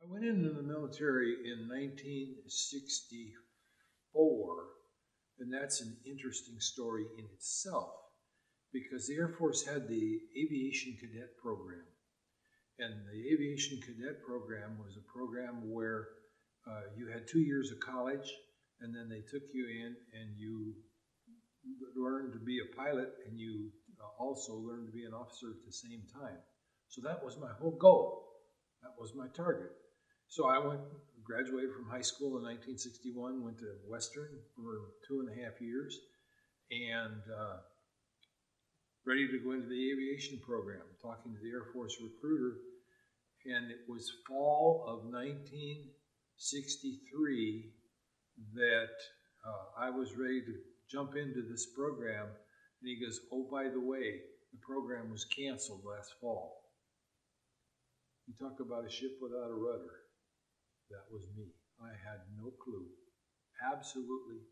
I went into the military in 1964, and that's an interesting story in itself because the Air Force had the Aviation Cadet Program. And the Aviation Cadet Program was a program where you had 2 years of college, and then they took you in and you learned to be a pilot, and you also learned to be an officer at the same time. So that was my whole goal. That was my target. So I graduated from high school in 1961, went to Western for 2.5 years, and ready to go into the aviation program, talking to the Air Force recruiter. And it was fall of 1963 that I was ready to jump into this program. And he goes, "Oh, by the way, the program was canceled last fall." You talk about a ship without a rudder. That was me. I had no clue. Absolutely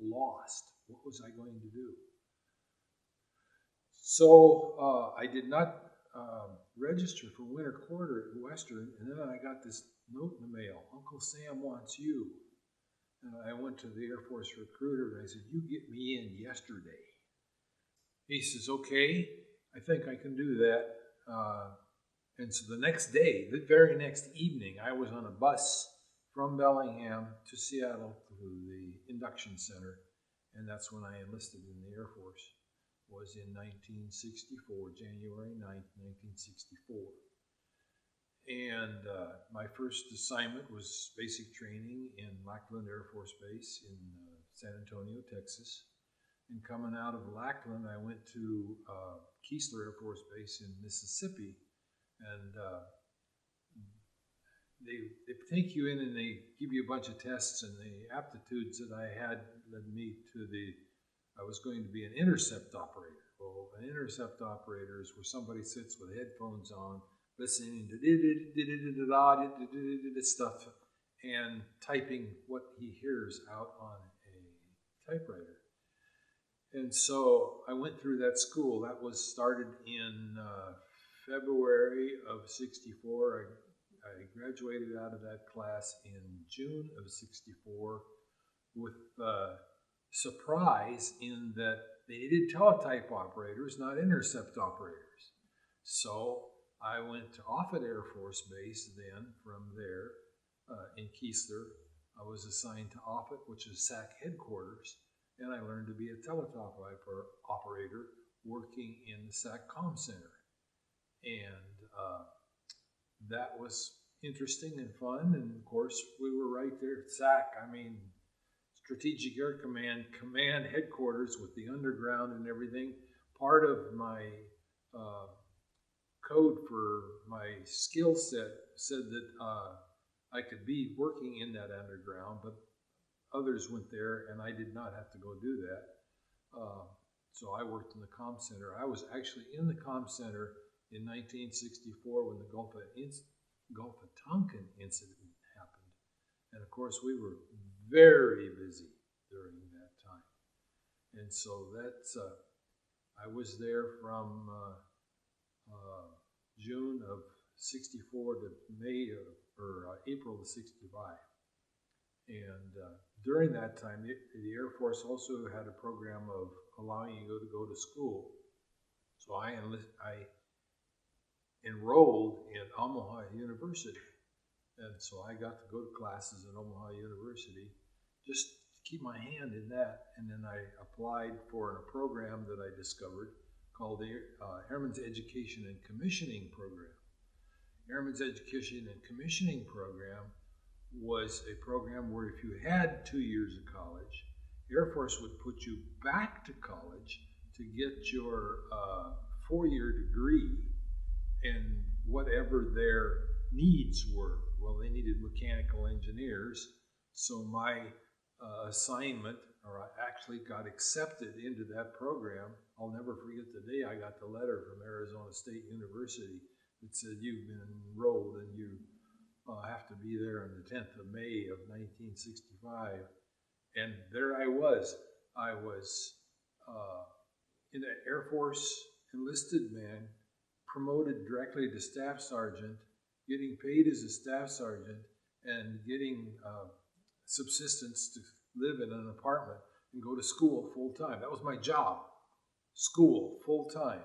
lost. What was I going to do? So I did not register for winter quarter at Western, and then I got this note in the mail: "Uncle Sam wants you." And I went to the Air Force recruiter and I said, "You get me in yesterday." He says, "Okay, I think I can do that." And so the next day, the very next evening, I was on a bus from Bellingham to Seattle to the induction center, and that's when I enlisted in the Air Force. It was in 1964, January 9th, 1964. And my first assignment was basic training in Lackland Air Force Base in San Antonio, Texas. And coming out of Lackland, I went to Keesler Air Force Base in Mississippi. And they take you in and they give you a bunch of tests, and the aptitudes that I had led me to I was going to be an intercept operator. Well, an intercept operator is where somebody sits with headphones on, listening to stuff and typing what he hears out on a typewriter. And so I went through that school. That was started in February of '64. I graduated out of that class in June of '64 with surprise in that they needed teletype operators, not intercept operators. So I went to Offutt Air Force Base then. From there in Keesler, I was assigned to Offutt, which is SAC headquarters, and I learned to be a teletype operator working in the SAC Comm Center. And that was interesting and fun. And of course, we were right there at SAC. I mean, Strategic Air Command headquarters with the underground and everything. Part of my code for my skill set said that I could be working in that underground, but others went there, and I did not have to go do that. So I worked in the Comm Center. I was actually in the Comm Center in 1964 when the Gulf of Tonkin incident happened. And of course, we were very busy during that time. And so that's, I was there from June of '64 to April of '65. And during that time, the Air Force also had a program of allowing you to go to school. So I enrolled in Omaha University. And so I got to go to classes at Omaha University just to keep my hand in that. And then I applied for a program that I discovered called the Airman's Education and Commissioning Program. Airman's Education and Commissioning Program was a program where if you had 2 years of college, Air Force would put you back to college to get your 4-year degree and whatever their needs were. Well, they needed mechanical engineers, so my assignment, or I actually got accepted into that program. I'll never forget the day I got the letter from Arizona State University that said, "You've been enrolled and you have to be there on the 10th of May of 1965. And there I was. I was in the Air Force enlisted man, promoted directly to staff sergeant getting paid as a staff sergeant and getting subsistence to live in an apartment and go to school full time. That was my job, school full time.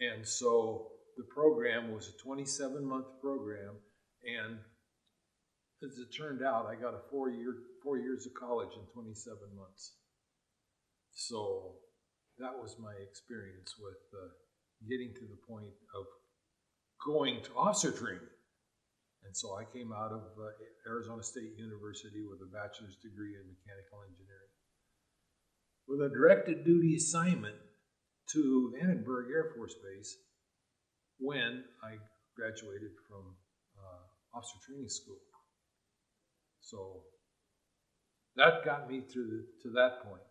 And so the program was a 27-month program, and as it turned out, I got a 4 years of college in 27 months. So that was my experience with getting to the point of going to officer training. And so I came out of Arizona State University with a bachelor's degree in mechanical engineering, with a directed duty assignment to Vandenberg Air Force Base when I graduated from officer training school. So that got me to that point.